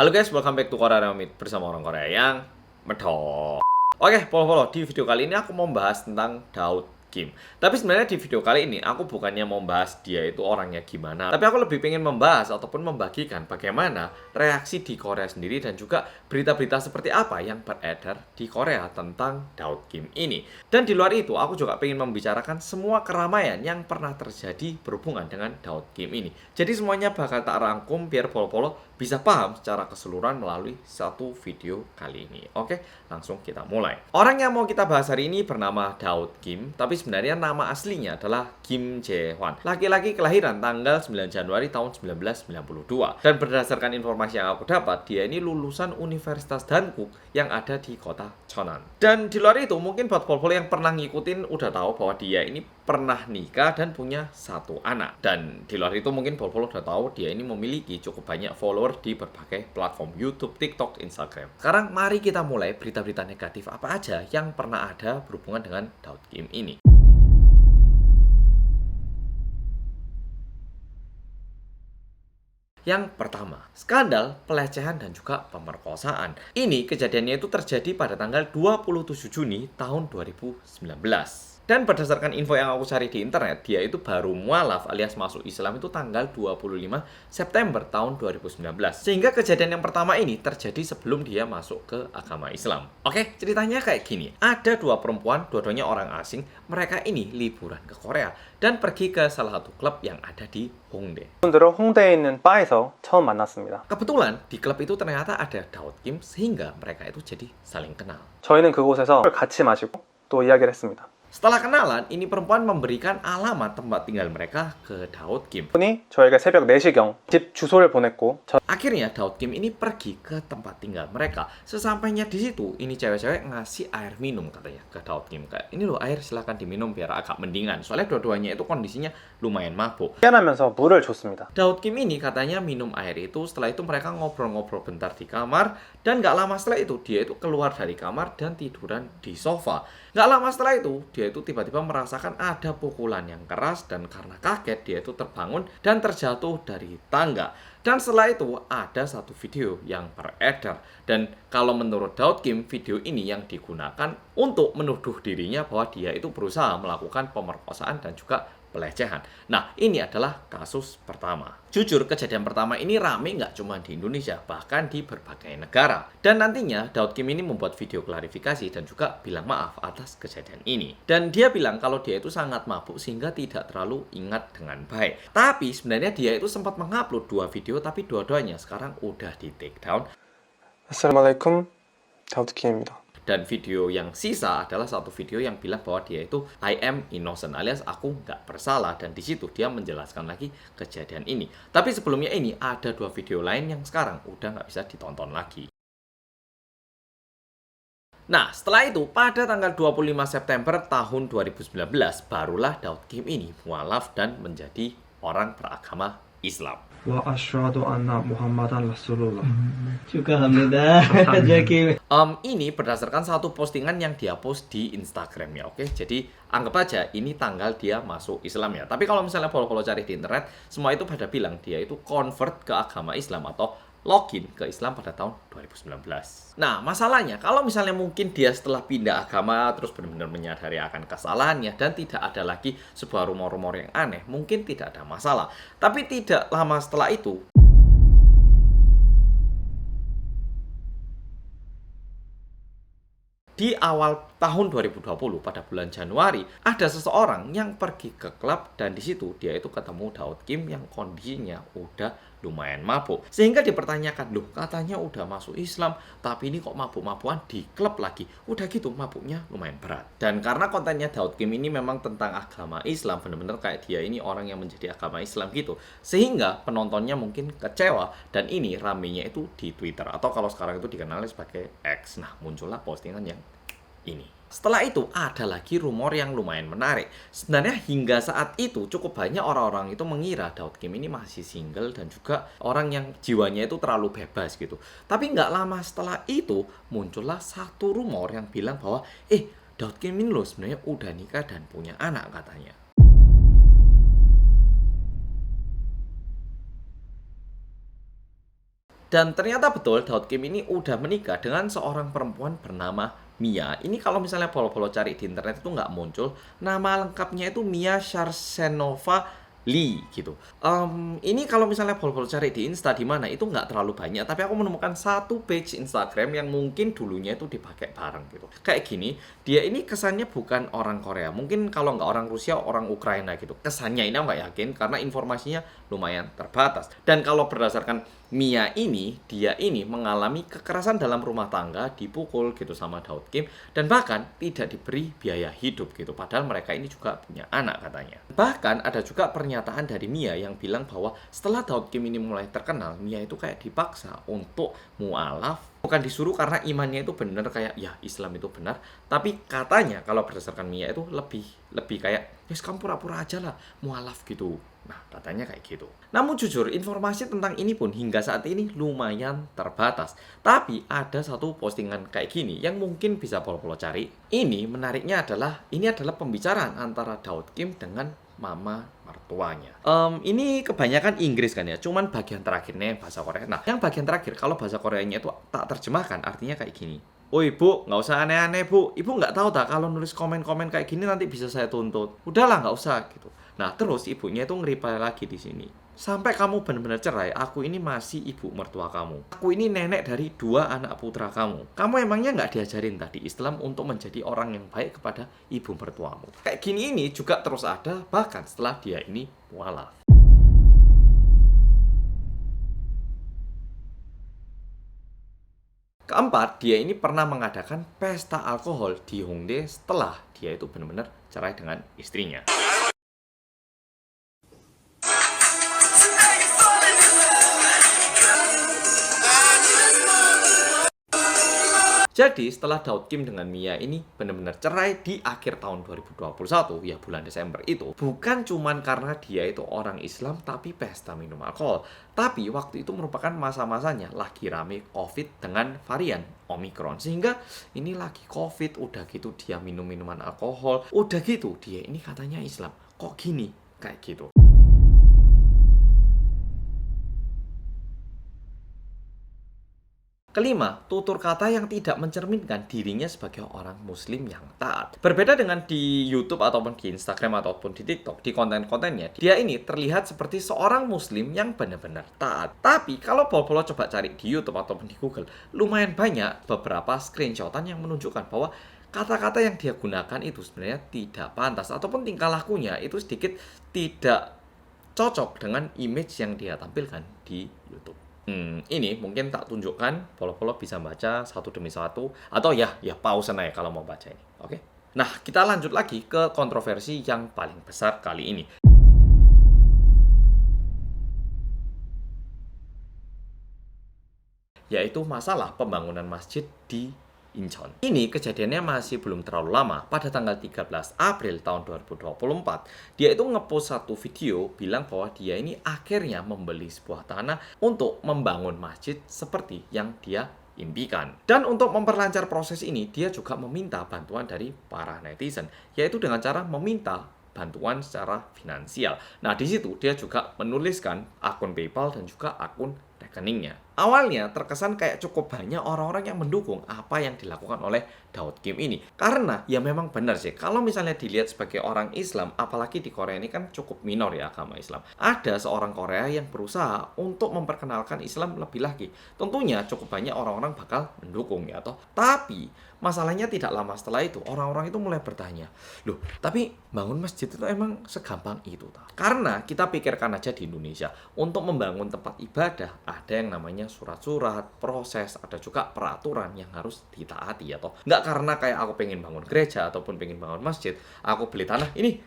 Halo guys, welcome back to Korea Remit bersama orang Korea yang medok. Oke, follow-follow. Di video kali ini aku mau membahas tentang Daud Kim. Tapi sebenarnya di video kali ini aku bukannya mau membahas dia itu orangnya gimana, tapi aku lebih pengen membahas ataupun membagikan bagaimana reaksi di Korea sendiri dan juga berita-berita seperti apa yang beredar di Korea tentang Daud Kim ini. Dan di luar itu, aku juga pengen membicarakan semua keramaian yang pernah terjadi berhubungan dengan Daud Kim ini. Jadi semuanya bakal tak rangkum biar follow-follow bisa paham secara keseluruhan melalui satu video kali ini. Oke, langsung kita mulai. Orang yang mau kita bahas hari ini bernama Daud Kim, tapi sebenarnya nama aslinya adalah Kim Jae-hwan. Laki-laki kelahiran tanggal 9 Januari tahun 1992. Dan berdasarkan informasi yang aku dapat, dia ini lulusan Universitas Dankuk yang ada di kota Cheonan. Dan di luar itu, mungkin buat follow yang pernah ngikutin udah tahu bahwa dia ini pernah nikah dan punya satu anak. Dan di luar itu mungkin follow udah tahu dia ini memiliki cukup banyak follower di berbagai platform YouTube, TikTok, Instagram. Sekarang mari kita mulai berita-berita negatif apa aja yang pernah ada berhubungan dengan Daud Kim ini. Yang pertama, skandal pelecehan dan juga pemerkosaan. Ini kejadiannya itu terjadi pada tanggal 27 Juni tahun 2019. Dan berdasarkan info yang aku cari di internet, dia itu baru mualaf alias masuk Islam itu tanggal 25 September tahun 2019. Sehingga kejadian yang pertama ini terjadi sebelum dia masuk ke agama Islam. Oke, ceritanya kayak gini. Ada dua perempuan, dua-duanya orang asing. Mereka ini liburan ke Korea dan pergi ke salah satu klub yang ada di Hongdae. 분들을 홍대에 있는 바에서 처음 만났습니다. Kebetulan di klub itu ternyata ada Daud Kim sehingga mereka itu jadi saling kenal. 저희는 그곳에서 같이 마시고 또 이야기를 했습니다. Setelah kenalan, ini perempuan memberikan alamat tempat tinggal mereka ke Daud Kim. 분이 저에게 새벽 4시경 집 주소를 보냈고 Akhirnya Daud Kim ini pergi ke tempat tinggal mereka. Sesampainya di situ, ini cewek-cewek ngasih air minum katanya ke Daud Kim. Kayak, ini loh air, silahkan diminum biar agak mendingan. Soalnya dua-duanya itu kondisinya lumayan mabuk. 미안하면서 물을 줬습니다. Daud Kim ini katanya minum air itu, setelah itu mereka ngobrol-ngobrol bentar di kamar. Dan gak lama setelah itu, dia itu keluar dari kamar dan tiduran di sofa. Gak lama setelah itu, dia itu tiba-tiba merasakan ada pukulan yang keras. Dan karena kaget, dia itu terbangun dan terjatuh dari tangga. Dan setelah itu ada satu video yang beredar. Dan kalau menurut Daud Kim, video ini yang digunakan untuk menuduh dirinya bahwa dia itu berusaha melakukan pemerkosaan dan juga pelecehan. Nah, ini adalah kasus pertama. Jujur, kejadian pertama ini rame nggak cuma di Indonesia, bahkan di berbagai negara. Dan nantinya, Daud Kim ini membuat video klarifikasi dan juga bilang maaf atas kejadian ini. Dan dia bilang kalau dia itu sangat mabuk sehingga tidak terlalu ingat dengan baik. Tapi sebenarnya dia itu sempat mengupload dua video, tapi dua-duanya sekarang udah di take down. Assalamualaikum, 다우드 킴입니다. Dan video yang sisa adalah satu video yang bilang bahwa dia itu I am innocent alias aku nggak bersalah, dan di situ dia menjelaskan lagi kejadian ini. Tapi sebelumnya ini ada dua video lain yang sekarang udah nggak bisa ditonton lagi. Nah, setelah itu pada tanggal 25 September tahun 2019 barulah Daud Kim ini mualaf dan menjadi orang beragama Islam. وأشهد أن محمدا رسول الله. 축하합니다. Jaki. Ini berdasarkan satu postingan yang dia post di Instagram ya, oke? Jadi anggap aja ini tanggal dia masuk Islam ya. Tapi kalau misalnya follow cari di internet, semua itu pada bilang dia itu convert ke agama Islam atau login ke Islam pada tahun 2019. Nah, masalahnya kalau misalnya mungkin dia setelah pindah agama terus benar-benar menyadari akan kesalahannya dan tidak ada lagi sebuah rumor-rumor yang aneh, mungkin tidak ada masalah. Tapi tidak lama setelah itu, di awal tahun 2020 pada bulan Januari ada seseorang yang pergi ke klub dan di situ dia itu ketemu Daud Kim yang kondisinya udah lumayan mabuk. Sehingga dipertanyakan, loh katanya udah masuk Islam tapi ini kok mabuk-mabukan di klub lagi. Udah gitu mabuknya lumayan berat. Dan karena kontennya Daud Kim ini memang tentang agama Islam, bener-bener kayak dia ini orang yang menjadi agama Islam gitu. Sehingga penontonnya mungkin kecewa dan ini ramenya itu di Twitter atau kalau sekarang itu dikenal sebagai X. Nah, muncullah postingan yang ini. Setelah itu ada lagi rumor yang lumayan menarik. Sebenarnya hingga saat itu cukup banyak orang-orang itu mengira Daud Kim ini masih single dan juga orang yang jiwanya itu terlalu bebas gitu. Tapi nggak lama setelah itu muncullah satu rumor yang bilang bahwa Daud Kim ini loh sebenarnya udah nikah dan punya anak katanya. Dan ternyata betul Daud Kim ini udah menikah dengan seorang perempuan bernama Mia. Ini kalau misalnya polo-polo cari di internet itu nggak muncul. Nama lengkapnya itu Mia Sharsenova Lee gitu. Ini kalau misalnya polo-polo cari di Insta di mana itu nggak terlalu banyak, tapi aku menemukan satu page Instagram yang mungkin dulunya itu dipakai bareng gitu. Kayak gini, dia ini kesannya bukan orang Korea. Mungkin kalau nggak orang Rusia, orang Ukraina gitu. Kesannya ini aku nggak yakin karena informasinya lumayan terbatas. Dan kalau berdasarkan Mia ini, dia ini mengalami kekerasan dalam rumah tangga, dipukul gitu sama Daud Kim, dan bahkan tidak diberi biaya hidup gitu. Padahal mereka ini juga punya anak katanya. Bahkan ada juga pernyataan dari Mia yang bilang bahwa setelah Daud Kim ini mulai terkenal, Mia itu kayak dipaksa untuk mualaf. Bukan disuruh karena imannya itu benar kayak ya Islam itu benar, tapi katanya kalau berdasarkan Mia itu lebih kayak ya kamu pura-pura aja lah mualaf gitu. Nah, katanya kayak gitu. Namun jujur, informasi tentang ini pun hingga saat ini lumayan terbatas. Tapi ada satu postingan kayak gini yang mungkin bisa polo-polo cari. Ini menariknya adalah, ini adalah pembicaraan antara Daud Kim dengan mama mertuanya. Ini kebanyakan Inggris kan ya, cuman bagian terakhirnya bahasa Korea. Nah, yang bagian terakhir, kalau bahasa Koreanya itu tak terjemahkan, artinya kayak gini. Oh ibu, nggak usah aneh-aneh bu. Ibu nggak tahu tak kalau nulis komen-komen kayak gini nanti bisa saya tuntut. Udahlah nggak usah gitu. Nah terus ibunya itu nge-reply lagi di sini. Sampai kamu benar-benar cerai, aku ini masih ibu mertua kamu. Aku ini nenek dari 2 anak putra kamu. Kamu emangnya nggak diajarin tadi Islam untuk menjadi orang yang baik kepada ibu mertuamu? Kayak gini ini juga terus ada bahkan setelah dia ini mualaf. Keempat, dia ini pernah mengadakan pesta alkohol di Hongdae setelah dia itu benar-benar cerai dengan istrinya. Jadi setelah Daud Kim dengan Mia ini benar-benar cerai di akhir tahun 2021, ya bulan Desember itu, bukan cuman karena dia itu orang Islam tapi pesta minum alkohol. Tapi waktu itu merupakan masa-masanya lagi rame COVID dengan varian Omicron. Sehingga ini lagi COVID, udah gitu dia minum minuman alkohol, udah gitu dia ini katanya Islam. Kok gini? Kayak gitu. Kelima, tutur kata yang tidak mencerminkan dirinya sebagai orang muslim yang taat. Berbeda dengan di YouTube ataupun di Instagram ataupun di TikTok, di konten-kontennya, dia ini terlihat seperti seorang muslim yang benar-benar taat. Tapi kalau polo-polo coba cari di YouTube ataupun di Google, lumayan banyak beberapa screenshotan yang menunjukkan bahwa kata-kata yang dia gunakan itu sebenarnya tidak pantas ataupun tingkah lakunya itu sedikit tidak cocok dengan image yang dia tampilkan di YouTube. Ini mungkin tak tunjukkan, polo-polo bisa baca satu demi satu atau ya pause aja kalau mau baca ini. Oke. Nah, kita lanjut lagi ke kontroversi yang paling besar kali ini. Yaitu masalah pembangunan masjid di Incheon. Ini kejadiannya masih belum terlalu lama. Pada tanggal 13 April tahun 2024, dia itu ngepost satu video bilang bahwa dia ini akhirnya membeli sebuah tanah untuk membangun masjid seperti yang dia impikan. Dan untuk memperlancar proses ini, dia juga meminta bantuan dari para netizen, yaitu dengan cara meminta bantuan secara finansial. Nah, di situ dia juga menuliskan akun PayPal dan juga akun rekeningnya. Awalnya terkesan kayak cukup banyak orang-orang yang mendukung apa yang dilakukan oleh Daud Kim ini. Karena ya memang benar sih, kalau misalnya dilihat sebagai orang Islam, apalagi di Korea ini kan cukup minor ya agama Islam. Ada seorang Korea yang berusaha untuk memperkenalkan Islam lebih lagi. Tentunya cukup banyak orang-orang bakal mendukung ya toh. Tapi masalahnya tidak lama setelah itu, orang-orang itu mulai bertanya, loh tapi bangun masjid itu emang segampang itu tak? Karena kita pikirkan aja di Indonesia, untuk membangun tempat ibadah, ada yang namanya surat-surat, proses, ada juga peraturan yang harus ditaati ya toh. Nggak karena kayak aku pengen bangun gereja ataupun pengen bangun masjid, aku beli tanah, ini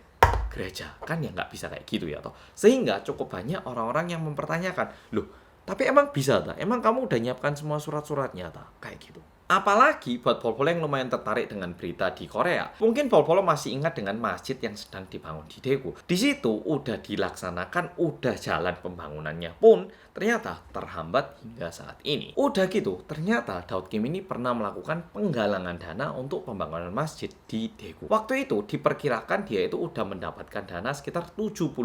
gereja. Kan ya nggak bisa kayak gitu ya toh. Sehingga cukup banyak orang-orang yang mempertanyakan, loh tapi emang bisa tak? Emang kamu udah nyiapkan semua surat-suratnya tak? Kayak gitu. Apalagi buat pol-pol yang lumayan tertarik dengan berita di Korea. Mungkin pol-pol masih ingat dengan masjid yang sedang dibangun di Daegu. Di situ udah dilaksanakan, udah jalan pembangunannya pun ternyata terhambat hingga saat ini. Udah gitu, ternyata Daud Kim ini pernah melakukan penggalangan dana untuk pembangunan masjid di Daegu. Waktu itu diperkirakan dia itu udah mendapatkan dana sekitar 70.000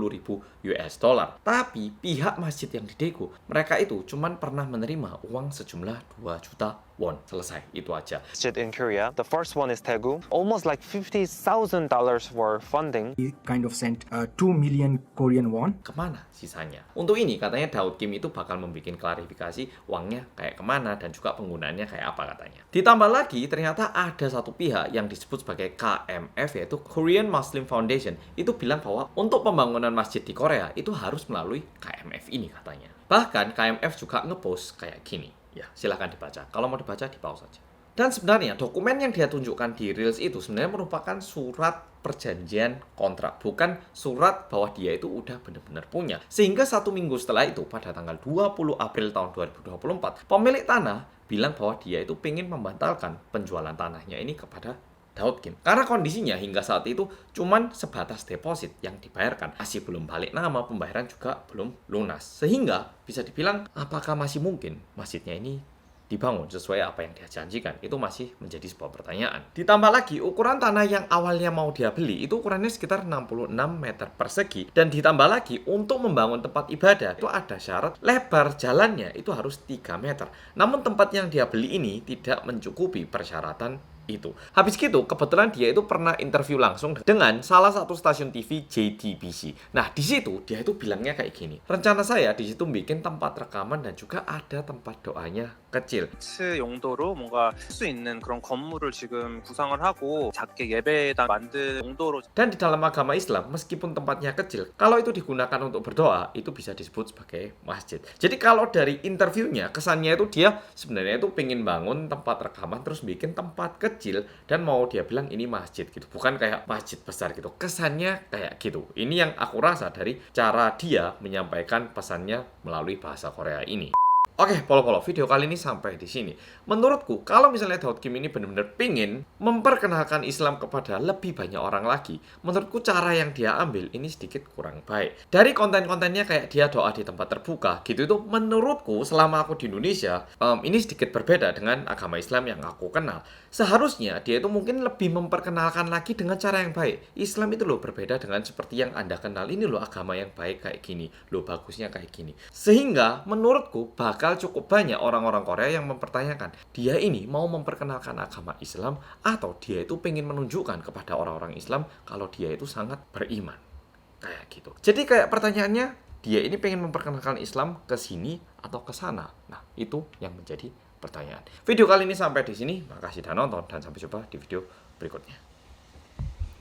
US dollar. Tapi pihak masjid yang di Daegu, mereka itu cuman pernah menerima uang sejumlah 2 juta won. Selesai, itu aja. Masjid in Korea. The first one is Daegu. Almost like $50,000 for funding. We kind of sent 2 million Korean won. Kemana sisanya? Untuk ini katanya Daud Kim itu bakal membuat klarifikasi uangnya kayak kemana dan juga penggunaannya kayak apa katanya. Ditambah lagi ternyata ada satu pihak yang disebut sebagai KMF, yaitu Korean Muslim Foundation, itu bilang bahwa untuk pembangunan masjid di Korea itu harus melalui KMF ini katanya. Bahkan KMF juga ngepost kayak gini. Ya, silahkan dibaca. Kalau mau dibaca, di pause saja. Dan sebenarnya dokumen yang dia tunjukkan di Reels itu sebenarnya merupakan surat perjanjian kontrak, bukan surat bahwa dia itu udah benar-benar punya. Sehingga 1 minggu setelah itu, pada tanggal 20 April tahun 2024, pemilik tanah bilang bahwa dia itu pengen membatalkan penjualan tanahnya ini kepada Daud Kim. Karena kondisinya hingga saat itu cuman sebatas deposit yang dibayarkan. Masih belum balik nama, pembayaran juga belum lunas. Sehingga bisa dibilang apakah masih mungkin masjidnya ini dibangun sesuai apa yang dia janjikan? Itu masih menjadi sebuah pertanyaan. Ditambah lagi ukuran tanah yang awalnya mau dia beli itu ukurannya sekitar 66 meter persegi. Dan ditambah lagi untuk membangun tempat ibadah itu ada syarat lebar jalannya itu harus 3 meter. Namun tempat yang dia beli ini tidak mencukupi persyaratan itu. Habis gitu, kebetulan dia itu pernah interview langsung dengan salah satu stasiun TV JTBC. Nah, di situ dia itu bilangnya kayak gini. Rencana saya di situ bikin tempat rekaman dan juga ada tempat doanya kecil. 용도로 뭔가 쓸 수 있는 그런 건물을 지금 구상을 하고 작게 예배당 만든 용도로. Dan di dalam agama Islam, meskipun tempatnya kecil, kalau itu digunakan untuk berdoa, itu bisa disebut sebagai masjid. Jadi kalau dari interviewnya, kesannya itu dia sebenarnya itu pengen bangun tempat rekaman, terus bikin tempat kecil, dan mau dia bilang ini masjid gitu. Bukan kayak masjid besar gitu. Kesannya kayak gitu. Ini yang aku rasa dari cara dia menyampaikan pesannya melalui bahasa Korea ini. Oke, polo-polo, video kali ini sampai di sini. Menurutku, kalau misalnya Daud Kim ini benar-benar pingin memperkenalkan Islam kepada lebih banyak orang lagi, menurutku cara yang dia ambil ini sedikit kurang baik. Dari konten-kontennya kayak dia doa di tempat terbuka, gitu itu menurutku selama aku di Indonesia, ini sedikit berbeda dengan agama Islam yang aku kenal. Seharusnya dia itu mungkin lebih memperkenalkan lagi dengan cara yang baik. Islam itu loh berbeda dengan seperti yang Anda kenal. Ini loh agama yang baik kayak gini, loh bagusnya kayak gini. Sehingga menurutku bakal cukup banyak orang-orang Korea yang mempertanyakan dia ini mau memperkenalkan agama Islam atau dia itu pengen menunjukkan kepada orang-orang Islam kalau dia itu sangat beriman kayak gitu. Jadi kayak pertanyaannya, dia ini pengen memperkenalkan Islam ke sini atau ke sana. Nah, itu yang menjadi pertanyaan. Video kali ini sampai di sini. Makasih sudah nonton dan sampai jumpa di video berikutnya.